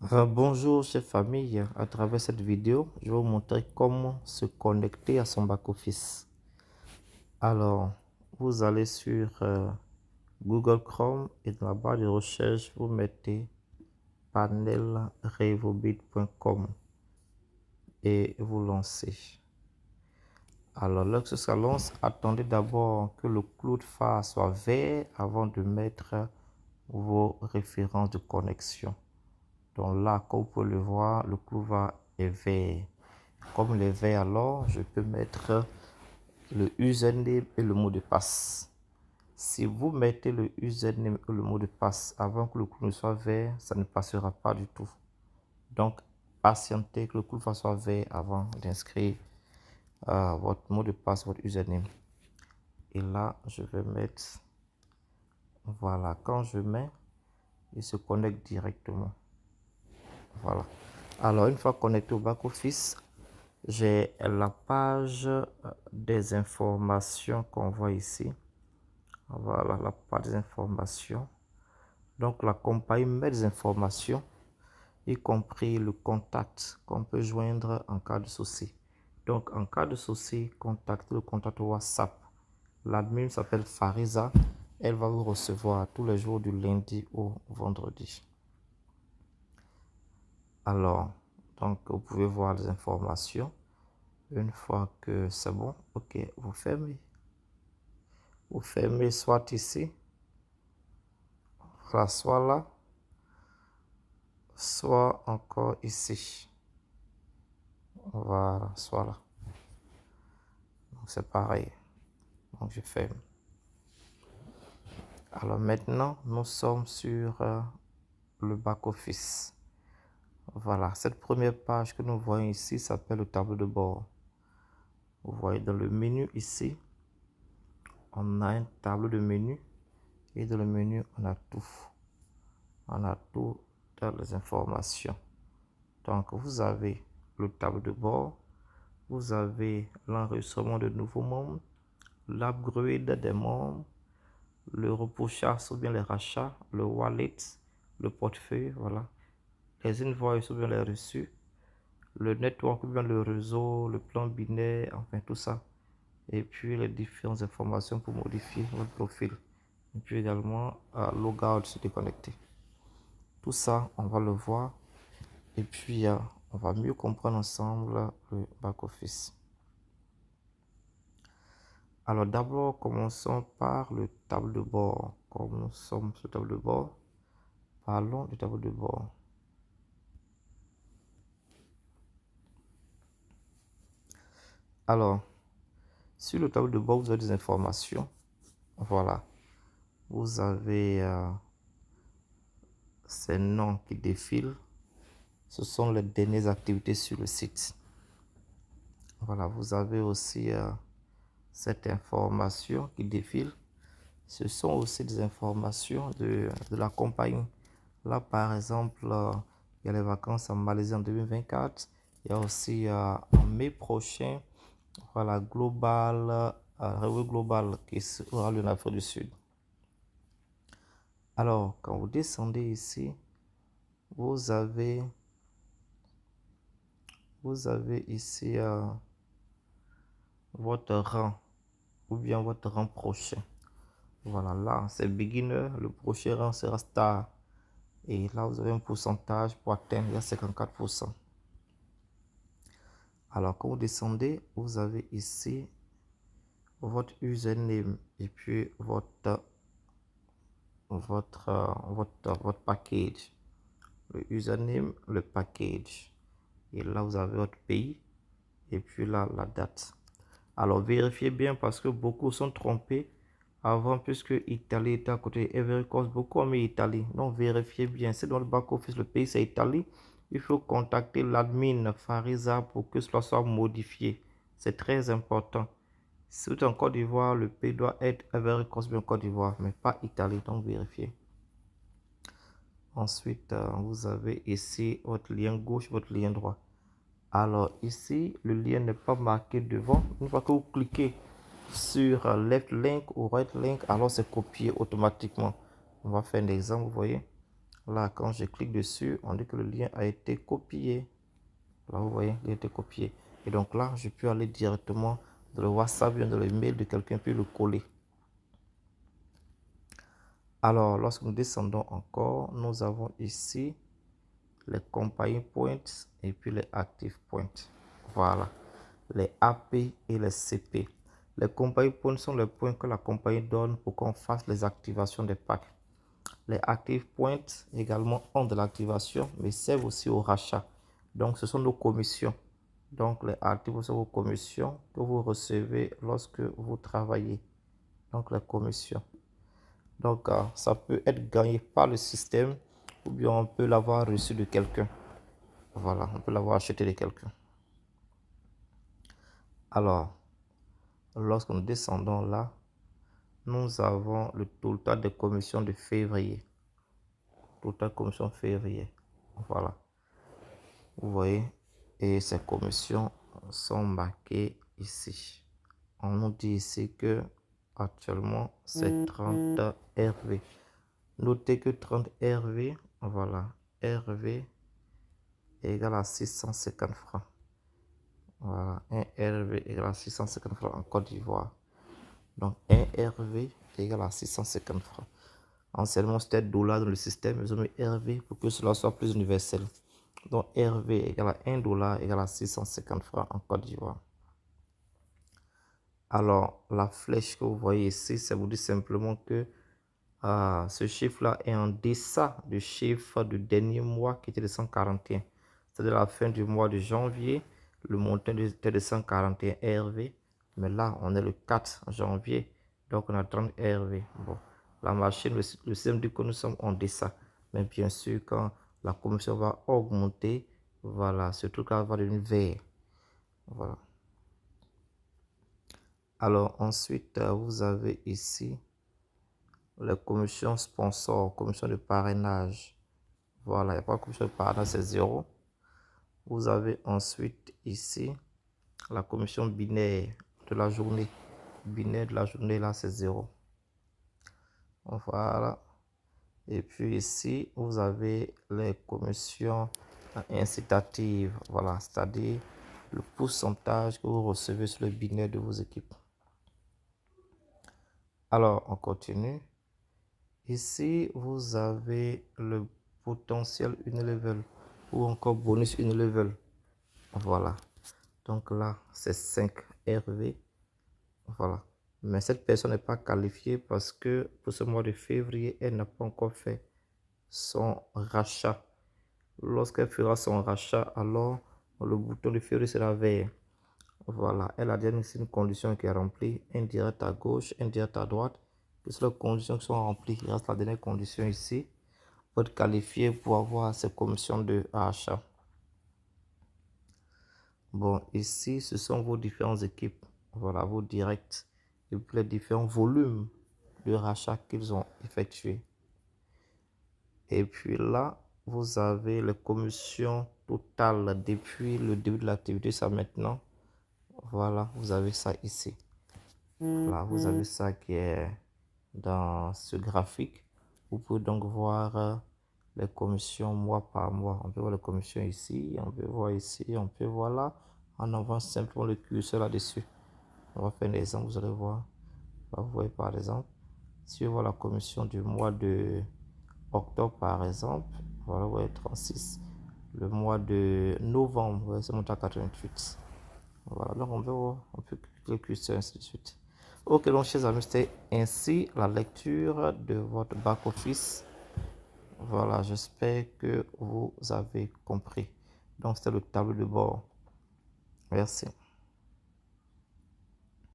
Bonjour chère famille, à travers cette vidéo, je vais vous montrer comment se connecter à son back-office. Alors, vous allez sur Google Chrome et dans la barre de recherche, vous mettez panelrevobit.com et vous lancez. Alors, lorsque ça lance, attendez d'abord que le clou de phare soit vert avant de mettre vos références de connexion. Donc là, comme vous pouvez le voir, le clou est vert. Comme il est vert, alors je peux mettre le username et le mot de passe. Si vous mettez le username et le mot de passe avant que le clou ne soit vert, ça ne passera pas du tout. Donc, patientez que le clou soit vert avant d'inscrire votre mot de passe, votre username. Et là, je vais mettre, voilà, quand je mets, il se connecte directement. Voilà. Alors, une fois connecté au back-office, j'ai la page des informations qu'on voit ici. Voilà la page des informations. Donc, la compagnie met des informations, y compris le contact qu'on peut joindre en cas de souci. Donc, en cas de souci, contactez le contact WhatsApp. L'admin s'appelle Fariza. Elle va vous recevoir tous les jours du lundi au vendredi. Alors, donc, vous pouvez voir les informations. Une fois que c'est bon, ok, vous fermez. Vous fermez soit ici, soit là, soit encore ici. Voilà, soit là. Donc c'est pareil. Donc je ferme. Alors maintenant, nous sommes sur le back-office. Voilà, cette première page que nous voyons ici s'appelle le tableau de bord. Vous voyez dans le menu ici, on a un tableau de menu. Et dans le menu, on a tout. On a toutes les informations. Donc, vous avez le tableau de bord. Vous avez l'enregistrement de nouveaux membres, l'upgrade des membres, le repos-chasse ou bien les rachats, le wallet, le portefeuille, voilà. Les invoices ou bien les reçus, le network ou bien le réseau, le plan binaire, enfin tout ça. Et puis les différentes informations pour modifier votre profil. Et puis également logout se déconnecter. Tout ça, on va le voir. Et puis, on va mieux comprendre ensemble le back-office. Alors d'abord, commençons par le tableau de bord. Comme nous sommes sur le tableau de bord, parlons du tableau de bord. Alors, sur le tableau de bord, vous avez des informations. Voilà. Vous avez ces noms qui défilent. Ce sont les dernières activités sur le site. Voilà, vous avez aussi cette information qui défile. Ce sont aussi des informations de la compagnie. Là, par exemple, il y a les vacances en Malaisie en 2024. Il y a aussi en mai prochain, voilà, Revue Global qui aura lieu en Afrique du Sud. Alors, quand vous descendez ici, vous avez ici votre rang ou bien votre rang prochain. Voilà, là, c'est beginner. Le prochain rang sera star. Et là, vous avez un pourcentage pour atteindre, il y a 54%. Alors, quand vous descendez, vous avez ici votre username et puis votre package. Le username, le package. Et là, vous avez votre pays et puis là, la date. Alors, vérifiez bien parce que beaucoup sont trompés avant puisque Italie était à côté. Every Cost, beaucoup ont mis Italie. Donc, vérifiez bien. C'est dans le back-office, le pays, c'est Italie. Il faut contacter l'admin Fariza pour que cela soit modifié. C'est très important. Si vous êtes en Côte d'Ivoire, le pays doit être Every Cost bien Côte d'Ivoire, mais pas Italie. Donc, vérifiez. Ensuite, vous avez ici votre lien gauche, votre lien droit. Alors ici, le lien n'est pas marqué devant. Une fois que vous cliquez sur left link ou right link, alors c'est copié automatiquement. On va faire un exemple, vous voyez. là, quand je clique dessus, on dit que le lien a été copié. Là, vous voyez, il a été copié. Et donc là, je peux aller directement dans le WhatsApp, dans le mail de quelqu'un, puis le coller. Alors, lorsque nous descendons encore, nous avons ici les company points et puis les active points. Voilà, les AP et les CP. Les company points sont les points que la compagnie donne pour qu'on fasse les activations des packs. Les active points également ont de l'activation, mais servent aussi au rachat. Donc, ce sont nos commissions. Donc, les actifs sont vos commissions que vous recevez lorsque vous travaillez. Donc, les commissions. Donc, ça peut être gagné par le système ou bien on peut l'avoir reçu de quelqu'un. Voilà, on peut l'avoir acheté de quelqu'un. Alors, lorsque nous descendons là, nous avons le total des commissions de février. Total commission février. Voilà. Vous voyez, et ces commissions sont marquées ici. On nous dit ici que actuellement c'est 30 RV. Notez que 30 RV, voilà, RV égale à 650 francs. Voilà, 1 RV égale à 650 francs en Côte d'Ivoire. Donc 1 RV égale à 650 francs. Anciennement c'était dollar dans le système, ils ont mis RV pour que cela soit plus universel. Donc RV égale à 1 dollar égale à 650 francs en Côte d'Ivoire. Alors la flèche que vous voyez ici, ça vous dit simplement que ce chiffre-là est en deçà du chiffre du dernier mois qui était de 141. C'est-à-dire la fin du mois de janvier, le montant était de 141 RV. Mais là, on est le 4 janvier, donc on a 30 RV. Bon, la machine, le système dit que nous sommes en deçà. Mais bien sûr, quand la commission va augmenter, voilà, ce truc-là va devenir vert. Voilà. Alors ensuite, vous avez ici les commissions sponsors, commission de parrainage. Voilà, il n'y a pas de commission de parrainage, c'est 0. Vous avez ensuite ici la commission binaire de la journée. Binaire de la journée, là, c'est 0. Voilà. Et puis ici, vous avez les commissions incitatives. Voilà, c'est-à-dire le pourcentage que vous recevez sur le binaire de vos équipes. Alors, on continue. Ici, vous avez le potentiel Unilevel ou encore bonus Unilevel. Voilà. Donc là, c'est 5 RV. Voilà. Mais cette personne n'est pas qualifiée parce que pour ce mois de février, elle n'a pas encore fait son rachat. Lorsqu'elle fera son rachat, alors le bouton de février sera vert. Voilà. Elle a déjà une condition qui est remplie. Indirect à gauche, indirect à droite. Toutes les conditions qui sont remplies. Il reste la dernière condition ici. Pour être qualifié pour avoir ces commissions de rachat. Bon, ici, ce sont vos différentes équipes. Voilà, vos directs. Et puis les différents volumes de rachat qu'ils ont effectués. Et puis là, vous avez les commissions totales depuis le début de l'activité jusqu'à maintenant. Voilà, vous avez ça ici. Là, vous avez ça qui est dans ce graphique. Vous pouvez donc voir les commissions mois par mois. On peut voir les commissions ici, on peut voir ici, on peut voir là. On avance simplement le curseur là-dessus. On va faire un exemple, vous allez voir. Là, vous voyez par exemple, si je vois la commission du mois de octobre par exemple, voilà, vous voyez 36. Le mois de novembre, vous voyez, c'est monté à 88. Voilà, donc on peut voir, on peut cliquer le curseur, ainsi de suite. Ok, donc chers amis, c'était ainsi la lecture de votre back-office. Voilà, j'espère que vous avez compris. Donc, c'était le tableau de bord. Merci.